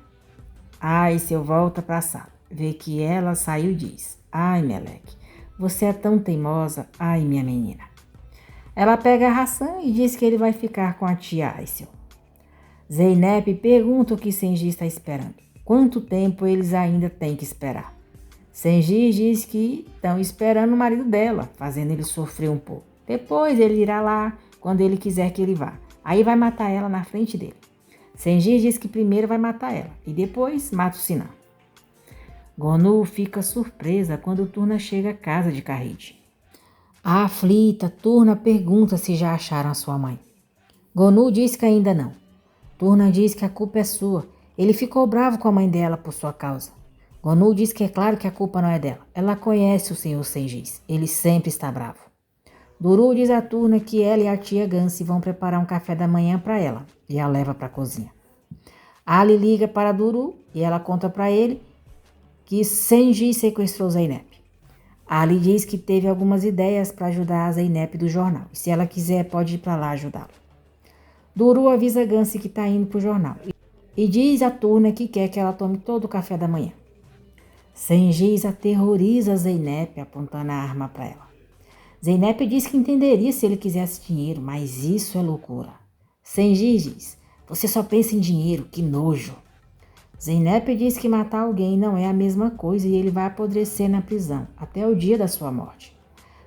Aysel volta para a sala, vê que ela saiu e diz: Ai, Melek, você é tão teimosa, ai, minha menina. Ela pega a ração e diz que ele vai ficar com a tia Aysel. Zeynep pergunta o que Sengiz está esperando. Quanto tempo eles ainda têm que esperar? Sengiz diz que estão esperando o marido dela, fazendo ele sofrer um pouco. Depois ele irá lá quando ele quiser que ele vá. Aí vai matar ela na frente dele. Sengiz diz que primeiro vai matar ela e depois mata o Sinan. Gonu fica surpresa quando Turna chega à casa de Karrid. Aflita, Turna pergunta se já acharam a sua mãe. Gonu diz que ainda não. Turna diz que a culpa é sua. Ele ficou bravo com a mãe dela por sua causa. Gonu diz que é claro que a culpa não é dela. Ela conhece o senhor Sengiz. Ele sempre está bravo. Duru diz a Turna que ela e a tia Gansi vão preparar um café da manhã para ela e a leva para a cozinha. Ali liga para Duru e ela conta para ele que Sengiz sequestrou Zeynep. Ali diz que teve algumas ideias para ajudar a Zeynep do jornal. E se ela quiser, pode ir para lá ajudá-la. Duru avisa Gansi que está indo para o jornal e diz a Turna que quer que ela tome todo o café da manhã. Sengiz aterroriza Zeynep apontando a arma para ela. Zeynep diz que entenderia se ele quisesse dinheiro, mas isso é loucura. Sengiz diz: você só pensa em dinheiro, que nojo. Zeynep diz que matar alguém não é a mesma coisa e ele vai apodrecer na prisão, até o dia da sua morte.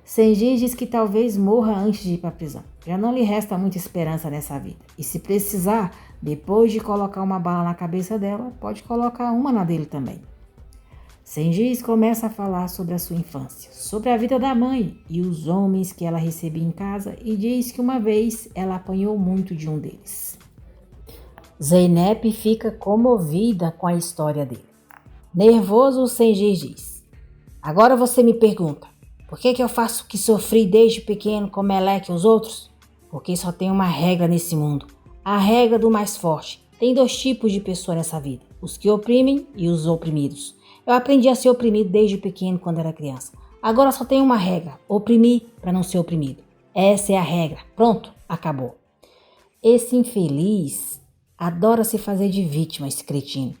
Sengiz diz que talvez morra antes de ir para a prisão. Já não lhe resta muita esperança nessa vida. E se precisar, depois de colocar uma bala na cabeça dela, pode colocar uma na dele também. Sengiz começa a falar sobre a sua infância, sobre a vida da mãe e os homens que ela recebia em casa e diz que uma vez ela apanhou muito de um deles. Zeynep fica comovida com a história dele. Nervoso, Sengiz diz: agora você me pergunta, por que eu faço o que sofri desde pequeno com Melek e os outros? Porque só tem uma regra nesse mundo, a regra do mais forte. Tem dois tipos de pessoa nessa vida, os que oprimem e os oprimidos. Eu aprendi a ser oprimido desde pequeno quando era criança. Agora só tem uma regra, oprimir para não ser oprimido. Essa é a regra. Pronto, acabou. Esse infeliz adora se fazer de vítima, esse cretino.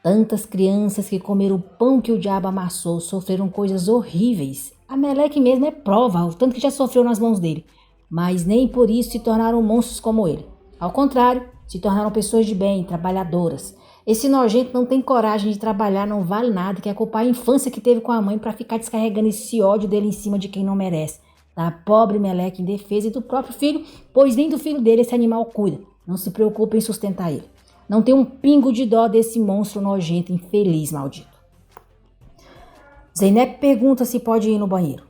Tantas crianças que comeram o pão que o diabo amassou sofreram coisas horríveis. A Melek mesmo é prova, o tanto que já sofreu nas mãos dele. Mas nem por isso se tornaram monstros como ele. Ao contrário, se tornaram pessoas de bem, trabalhadoras. Esse nojento não tem coragem de trabalhar, não vale nada, quer culpar a infância que teve com a mãe para ficar descarregando esse ódio dele em cima de quem não merece. Da pobre Meleque indefesa e do próprio filho, pois nem do filho dele esse animal cuida. Não se preocupe em sustentar ele. Não tem um pingo de dó desse monstro nojento, infeliz, maldito. Zeynep pergunta se pode ir no banheiro.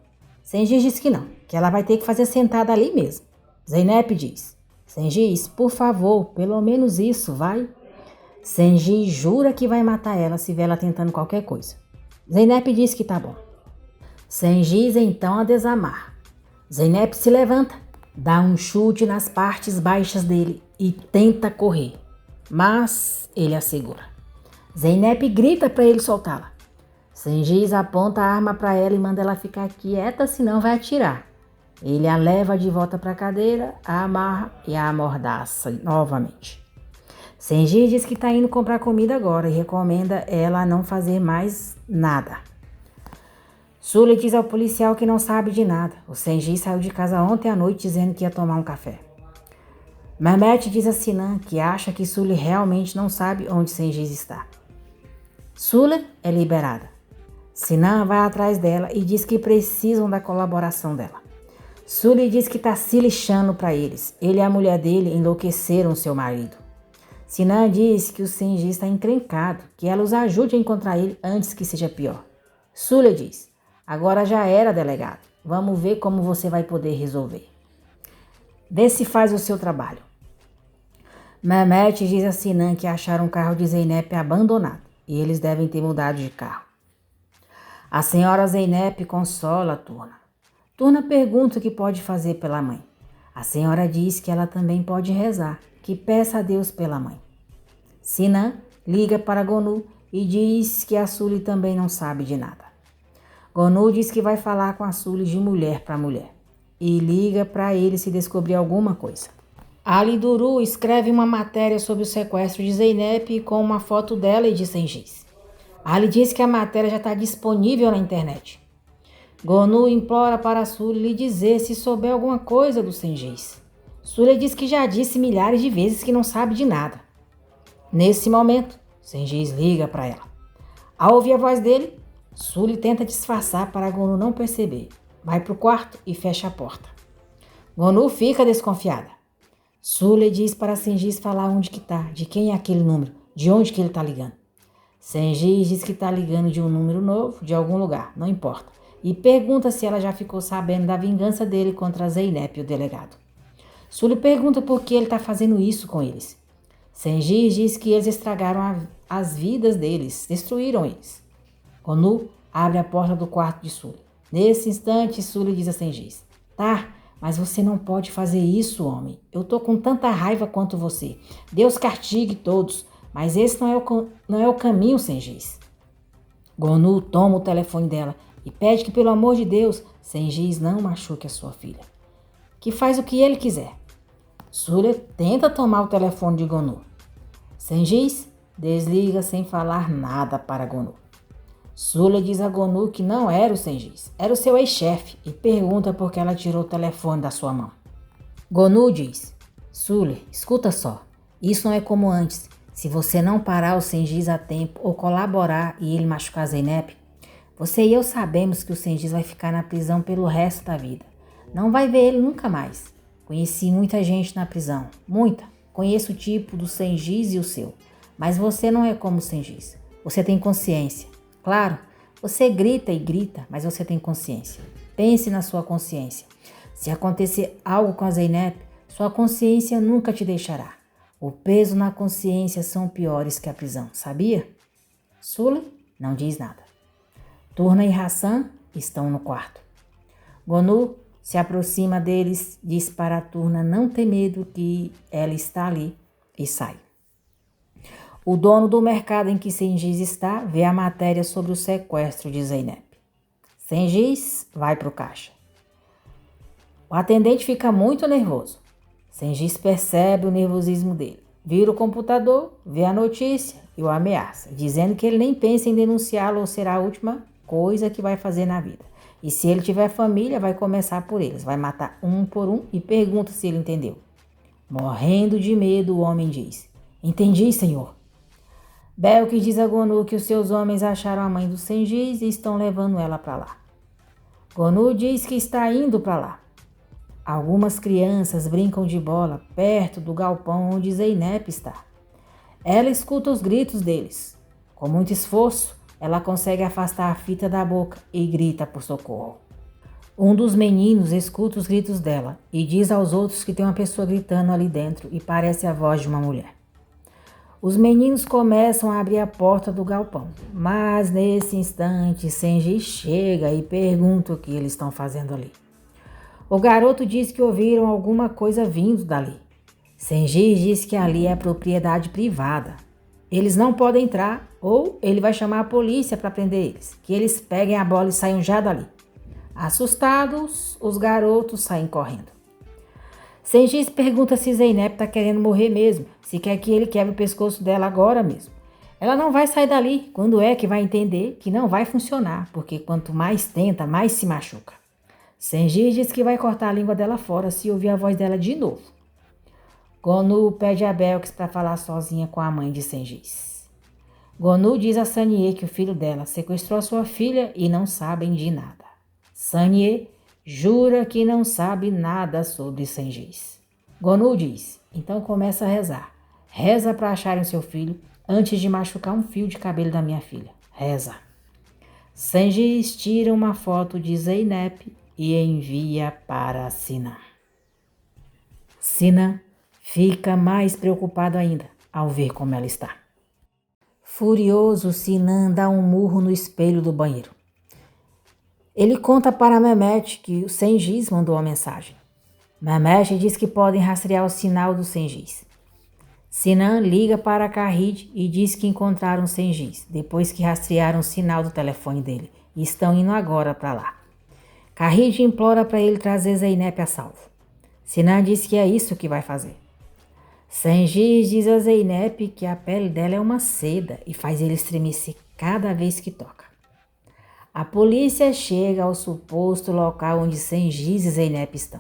Sengiz diz que não, que ela vai ter que fazer sentada ali mesmo. Zeynep diz: Sengiz, por favor, pelo menos isso, vai. Sengiz jura que vai matar ela se vê ela tentando qualquer coisa. Zeynep diz que tá bom. Sengiz então a desamarra. Zeynep se levanta, dá um chute nas partes baixas dele e tenta correr, mas ele a segura. Zeynep grita para ele soltá-la. Sengiz aponta a arma para ela e manda ela ficar quieta, senão vai atirar. Ele a leva de volta para a cadeira, a amarra e a amordaça novamente. Sengiz diz que está indo comprar comida agora e recomenda ela não fazer mais nada. Sully diz ao policial que não sabe de nada. O Sengiz saiu de casa ontem à noite dizendo que ia tomar um café. Mehmet diz a Sinan que acha que Sully realmente não sabe onde Sengiz está. Sully é liberada. Sinan vai atrás dela e diz que precisam da colaboração dela. Sully diz que está se lixando para eles. Ele e a mulher dele enlouqueceram seu marido. Sinan diz que o Sengiz está encrencado, que ela os ajude a encontrar ele antes que seja pior. Sully diz: agora já era, delegado. Vamos ver como você vai poder resolver. Vê se faz o seu trabalho. Mehmet diz a Sinan que acharam um carro de Zeynep abandonado e eles devem ter mudado de carro. A senhora Zeynep consola a Turna. Turna pergunta o que pode fazer pela mãe. A senhora diz que ela também pode rezar, que peça a Deus pela mãe. Sinan liga para Gonu e diz que a Sully também não sabe de nada. Gonu diz que vai falar com a Sully de mulher para mulher e liga para ele se descobrir alguma coisa. Ali Duru escreve uma matéria sobre o sequestro de Zeynep com uma foto dela e de Sengiz. Ali diz que a matéria já está disponível na internet. Gonu implora para Sully lhe dizer se souber alguma coisa do Sengiz. Sully diz que já disse milhares de vezes que não sabe de nada. Nesse momento, Sengiz liga para ela. Ao ouvir a voz dele, Sully tenta disfarçar para Gonu não perceber. Vai para o quarto e fecha a porta. Gonu fica desconfiada. Sully diz para Sengiz falar onde que está, de quem é aquele número, de onde que ele está ligando. Sengiz diz que está ligando de um número novo, de algum lugar, não importa, e pergunta se ela já ficou sabendo da vingança dele contra Zeynep e o delegado. Sully pergunta por que ele está fazendo isso com eles. Sengiz diz que eles estragaram as vidas deles, destruíram eles. Gonu abre a porta do quarto de Sully. Nesse instante, Sully diz a Sengiz: Tá, mas você não pode fazer isso, homem. Eu tô com tanta raiva quanto você. Deus castigue todos, mas esse não é o caminho, Sengiz. Gonu toma o telefone dela e pede que, pelo amor de Deus, Sengiz não machuque a sua filha. Que faz o que ele quiser. Sully tenta tomar o telefone de Gonu. Sengiz desliga sem falar nada para Gonu. Sully diz a Gonu que não era o Sengiz, era o seu ex-chefe e pergunta por que ela tirou o telefone da sua mão. Gonu diz: Sully, escuta só, isso não é como antes. Se você não parar o Sengiz a tempo ou colaborar e ele machucar Zeynep, você e eu sabemos que o Sengiz vai ficar na prisão pelo resto da vida. Não vai ver ele nunca mais. Conheci muita gente na prisão, muita. Conheço o tipo do Sengiz e o seu. Mas você não é como o Sengiz. Você tem consciência. Claro, você grita e grita, mas você tem consciência. Pense na sua consciência. Se acontecer algo com a Zeynep, sua consciência nunca te deixará. O peso na consciência são piores que a prisão, sabia? Sully não diz nada. Turna e Hassan estão no quarto. Gonu se aproxima deles, diz para a Turna não ter medo que ela está ali e sai. O dono do mercado em que Sengiz está vê a matéria sobre o sequestro de Zeynep. Sengiz vai para o caixa. O atendente fica muito nervoso. Sengiz percebe o nervosismo dele. Vira o computador, vê a notícia e o ameaça, dizendo que ele nem pensa em denunciá-lo ou será a última coisa que vai fazer na vida. E se ele tiver família, vai começar por eles. Vai matar um por um e pergunta se ele entendeu. Morrendo de medo, o homem diz: Entendi, senhor. Belk diz a Gonu que os seus homens acharam a mãe do Sengiz e estão levando ela para lá. Gonu diz que está indo para lá. Algumas crianças brincam de bola perto do galpão onde Zeynep está. Ela escuta os gritos deles. Com muito esforço, ela consegue afastar a fita da boca e grita por socorro. Um dos meninos escuta os gritos dela e diz aos outros que tem uma pessoa gritando ali dentro e parece a voz de uma mulher. Os meninos começam a abrir a porta do galpão, mas nesse instante Sengiz chega e pergunta o que eles estão fazendo ali. O garoto diz que ouviram alguma coisa vindo dali. Sengiz diz que ali é propriedade privada. Eles não podem entrar ou ele vai chamar a polícia para prender eles, que eles peguem a bola e saiam já dali. Assustados, os garotos saem correndo. Sengiz pergunta se Zeynep está querendo morrer mesmo, se quer que ele quebre o pescoço dela agora mesmo. Ela não vai sair dali, quando é que vai entender que não vai funcionar, porque quanto mais tenta, mais se machuca. Sengiz diz que vai cortar a língua dela fora se ouvir a voz dela de novo. Gonu pede a Belks para falar sozinha com a mãe de Sengiz. Gonu diz a Sanye que o filho dela sequestrou a sua filha e não sabem de nada. Sanye jura que não sabe nada sobre Sengiz. Gonu diz, então começa a rezar. Reza para acharem seu filho antes de machucar um fio de cabelo da minha filha. Reza. Sengiz tira uma foto de Zeynep e envia para Sinan. Sinan fica mais preocupado ainda ao ver como ela está. Furioso, Sinan dá um murro no espelho do banheiro. Ele conta para Mehmet que o Sengiz mandou uma mensagem. Mehmet diz que podem rastrear o sinal do Sengiz. Sinan liga para Kahid e diz que encontraram o Sengiz, depois que rastrearam o sinal do telefone dele e estão indo agora para lá. Kahid implora para ele trazer Zeynep a salvo. Sinan diz que é isso que vai fazer. Sengiz diz a Zeynep que a pele dela é uma seda e faz ele estremecer cada vez que toca. A polícia chega ao suposto local onde Sengiz e Zeynep estão.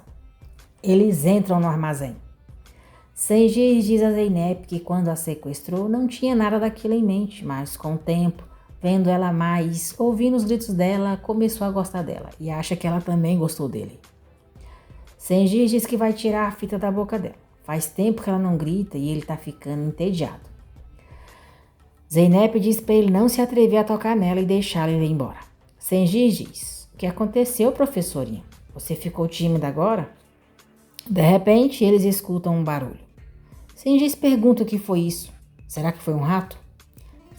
Eles entram no armazém. Sengiz diz a Zeynep que quando a sequestrou não tinha nada daquilo em mente, mas com o tempo, vendo ela mais, ouvindo os gritos dela, começou a gostar dela e acha que ela também gostou dele. Sengiz diz que vai tirar a fita da boca dela. Faz tempo que ela não grita e ele tá ficando entediado. Zeynep diz para ele não se atrever a tocar nela e deixá-la ir embora. Sengiz diz, o que aconteceu, professorinha? Você ficou tímida agora? De repente, eles escutam um barulho. Sengiz pergunta o que foi isso. Será que foi um rato?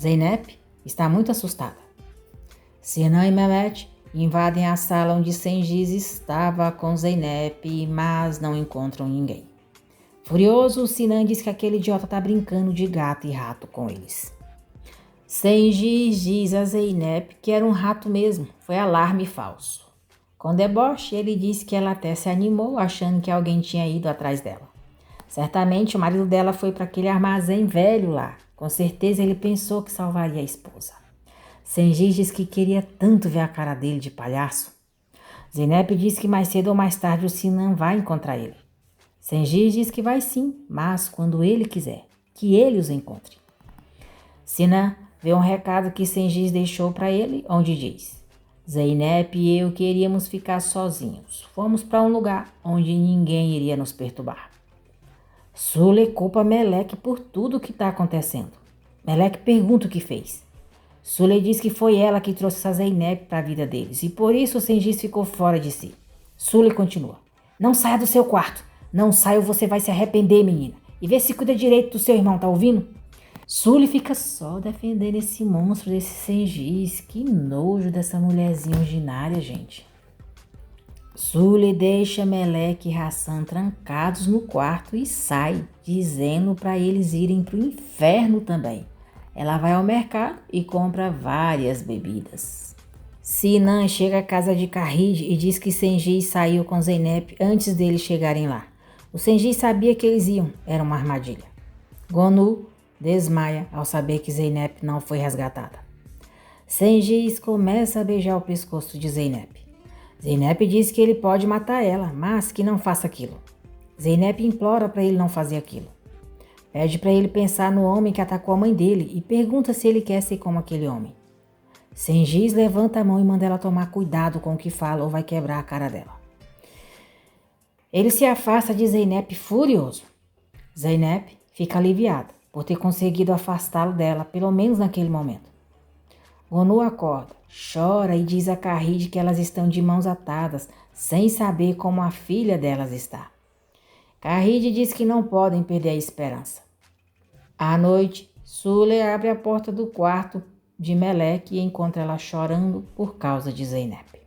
Zeynep está muito assustada. Sinan e Mehmet invadem a sala onde Sengiz estava com Zeynep, mas não encontram ninguém. Furioso, Sinan diz que aquele idiota está brincando de gato e rato com eles. Sengiz diz a Zeynep que era um rato mesmo, foi alarme falso. Com deboche, ele disse que ela até se animou, achando que alguém tinha ido atrás dela. Certamente o marido dela foi para aquele armazém velho lá. Com certeza ele pensou que salvaria a esposa. Sengiz diz que queria tanto ver a cara dele de palhaço. Zeynep diz que mais cedo ou mais tarde o Sinan vai encontrar ele. Sengiz diz que vai sim, mas quando ele quiser, que ele os encontre. Sinan vê um recado que Sengiz deixou para ele, onde diz: Zeynep e eu queríamos ficar sozinhos. Fomos para um lugar onde ninguém iria nos perturbar. Sule culpa Melek por tudo o que está acontecendo. Melek pergunta o que fez. Sule diz que foi ela que trouxe essa Zeynep para a vida deles e por isso o Sengiz ficou fora de si. Sule continua: Não saia do seu quarto. Não saia ou você vai se arrepender, menina. E vê se cuida direito do seu irmão, tá ouvindo? Sule fica só defendendo esse monstro desse Sengiz. Que nojo dessa mulherzinha ordinária, gente. Sule deixa Melek e Hassan trancados no quarto e sai, dizendo para eles irem pro inferno também. Ela vai ao mercado e compra várias bebidas. Sinan chega à casa de Kahid e diz que Sengiz saiu com Zeynep antes deles chegarem lá. O Sengiz sabia que eles iam, era uma armadilha. Gonu desmaia ao saber que Zeynep não foi resgatada. Sengiz começa a beijar o pescoço de Zeynep. Zeynep diz que ele pode matar ela, mas que não faça aquilo. Zeynep implora para ele não fazer aquilo. Pede para ele pensar no homem que atacou a mãe dele e pergunta se ele quer ser como aquele homem. Sengiz levanta a mão e manda ela tomar cuidado com o que fala ou vai quebrar a cara dela. Ele se afasta de Zeynep furioso. Zeynep fica aliviada por ter conseguido afastá-lo dela, pelo menos naquele momento. Gonu acorda, chora e diz a Karide que elas estão de mãos atadas, sem saber como a filha delas está. Karide diz que não podem perder a esperança. À noite, Sule abre a porta do quarto de Meleque e encontra ela chorando por causa de Zeynep.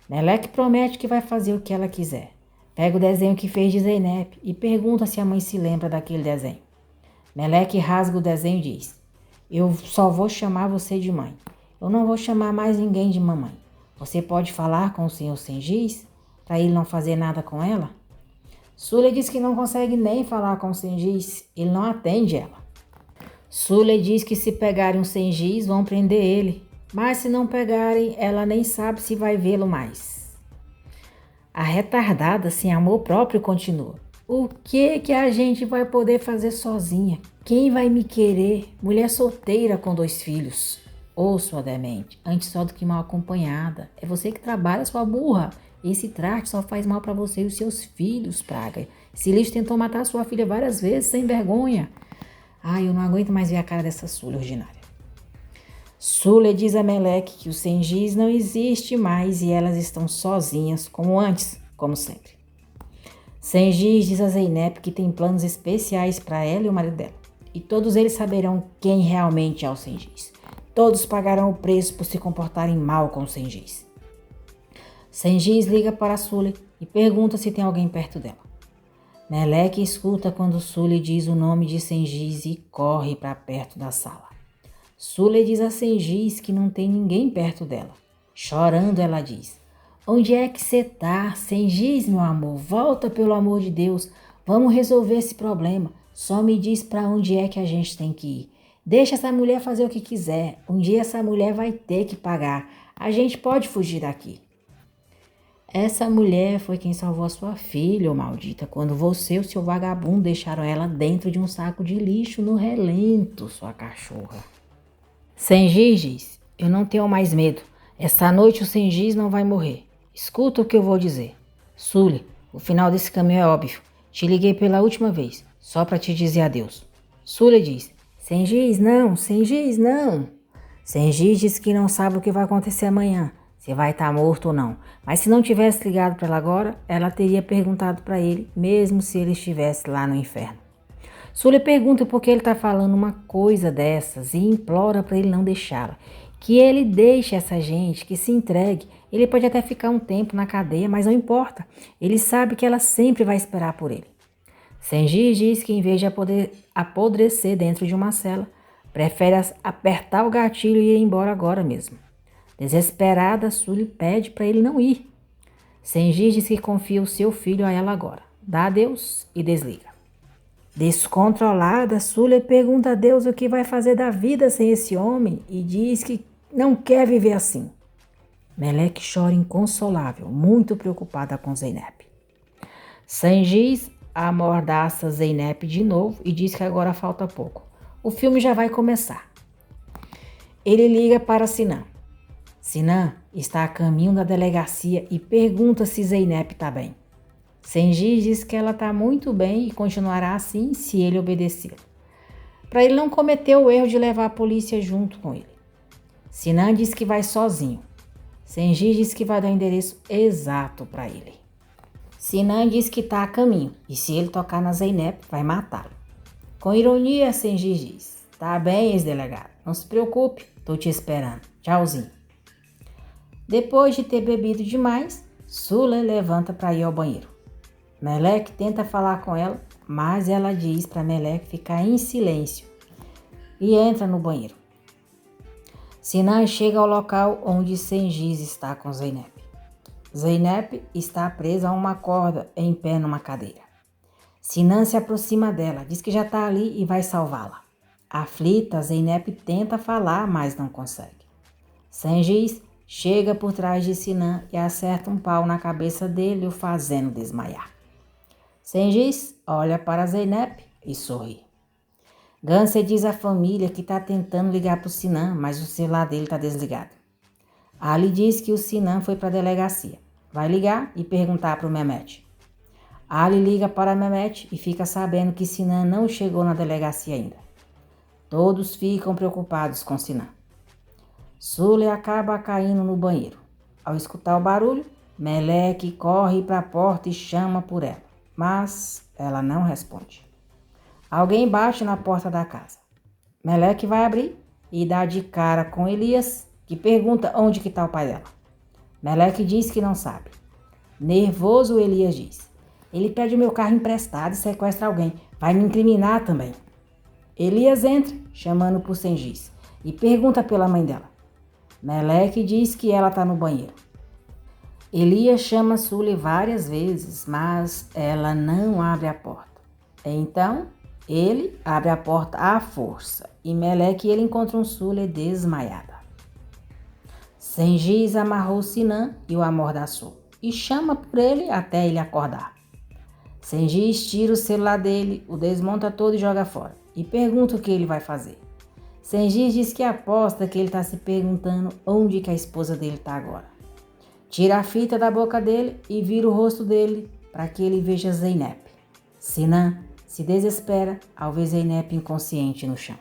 Meleque promete que vai fazer o que ela quiser. Pega o desenho que fez de Zeynep e pergunta se a mãe se lembra daquele desenho. Meleque rasga o desenho e diz: eu só vou chamar você de mãe. Eu não vou chamar mais ninguém de mamãe. Você pode falar com o senhor Sengiz para ele não fazer nada com ela? Sule diz que não consegue nem falar com o Sengiz, ele não atende ela. Sule diz que se pegarem o Sengiz vão prender ele, mas se não pegarem, ela nem sabe se vai vê-lo mais. A retardada, sem amor próprio, continua. O que a gente vai poder fazer sozinha? Quem vai me querer? Mulher solteira com 2 filhos. Ô, sua demente, antes só do que mal acompanhada. É você que trabalha, sua burra. Esse traste só faz mal pra você e os seus filhos, praga. Esse lixo tentou matar sua filha várias vezes, sem vergonha. Ai, eu não aguento mais ver a cara dessa Sule ordinária. Sule diz a Meleque que o Sengiz não existe mais e elas estão sozinhas, como antes, como sempre. Sengiz diz a Zeynep que tem planos especiais para ela e o marido dela. E todos eles saberão quem realmente é o Sengiz. Todos pagarão o preço por se comportarem mal com o Sengiz. Sengiz liga para Sule e pergunta se tem alguém perto dela. Meleque escuta quando Sule diz o nome de Sengiz e corre para perto da sala. Sule diz a Sengiz que não tem ninguém perto dela. Chorando, ela diz: onde é que você tá? Sengiz, meu amor, volta pelo amor de Deus. Vamos resolver esse problema. Só me diz para onde é que a gente tem que ir. Deixa essa mulher fazer o que quiser. Um dia essa mulher vai ter que pagar. A gente pode fugir daqui. Essa mulher foi quem salvou a sua filha, ô maldita, quando você e o seu vagabundo deixaram ela dentro de um saco de lixo no relento, sua cachorra. Sengiz diz: eu não tenho mais medo. Essa noite o Sengiz não vai morrer. Escuta o que eu vou dizer. Sule, o final desse caminho é óbvio. Te liguei pela última vez, só para te dizer adeus. Sule diz: Sengiz, não, Sengiz, não. Sengiz diz que não sabe o que vai acontecer amanhã, se vai estar morto ou não. Mas se não tivesse ligado para ela agora, ela teria perguntado para ele, mesmo se ele estivesse lá no inferno. Sule pergunta por que ele está falando uma coisa dessas e implora para ele não deixá-la. Que ele deixe essa gente, que se entregue. Ele pode até ficar um tempo na cadeia, mas não importa. Ele sabe que ela sempre vai esperar por ele. Sengiz diz que em vez de apodrecer dentro de uma cela, prefere apertar o gatilho e ir embora agora mesmo. Desesperada, Sule pede para ele não ir. Sengiz diz que confia o seu filho a ela agora. Dá adeus e desliga. Descontrolada, Sule pergunta a Deus o que vai fazer da vida sem esse homem e diz que não quer viver assim. Meleque chora inconsolável, muito preocupada com Zeynep. Sengiz amordaça Zeynep de novo e diz que agora falta pouco. O filme já vai começar. Ele liga para Sinan. Sinan está a caminho da delegacia e pergunta se Zeynep está bem. Sengiz diz que ela está muito bem e continuará assim se ele obedecer. Para ele não cometer o erro de levar a polícia junto com ele. Sinan diz que vai sozinho. Sengiz diz que vai dar o endereço exato para ele. Sinan diz que está a caminho e se ele tocar na Zeynep, vai matá-lo. Com ironia, Sengiz diz: tá bem, ex-delegado, não se preocupe, tô te esperando. Tchauzinho. Depois de ter bebido demais, Sule levanta para ir ao banheiro. Meleque tenta falar com ela, mas ela diz para Meleque ficar em silêncio e entra no banheiro. Sinan chega ao local onde Sengiz está com Zeynep. Zeynep está presa a uma corda em pé numa cadeira. Sinan se aproxima dela, diz que já está ali e vai salvá-la. Aflita, Zeynep tenta falar, mas não consegue. Sengiz chega por trás de Sinan e acerta um pau na cabeça dele, o fazendo desmaiar. Sengiz olha para Zeynep e sorri. Ganser diz à família que está tentando ligar para o Sinan, mas o celular dele está desligado. Ali diz que o Sinan foi para a delegacia. Vai ligar e perguntar para o Mehmet. Ali liga para Mehmet e fica sabendo que Sinan não chegou na delegacia ainda. Todos ficam preocupados com Sinan. Sule acaba caindo no banheiro. Ao escutar o barulho, Meleque corre para a porta e chama por ela, mas ela não responde. Alguém bate na porta da casa. Meleque vai abrir e dá de cara com Elias, que pergunta onde que está o pai dela. Meleque diz que não sabe. Nervoso, Elias diz: ele pede o meu carro emprestado e sequestra alguém. Vai me incriminar também. Elias entra, chamando por Sengiz, e pergunta pela mãe dela. Meleque diz que ela está no banheiro. Elias chama Sule várias vezes, mas ela não abre a porta. Então, ele abre a porta à força e Meleque ele encontra Sule desmaiada. Sengiz amarrou Sinan e o amordaçou e chama por ele até ele acordar. Sengiz tira o celular dele, o desmonta todo e joga fora e pergunta o que ele vai fazer. Sengiz diz que aposta que ele está se perguntando onde que a esposa dele está agora. Tira a fita da boca dele e vira o rosto dele para que ele veja Zeynep. Sinan se desespera ao ver Zeynep inconsciente no chão.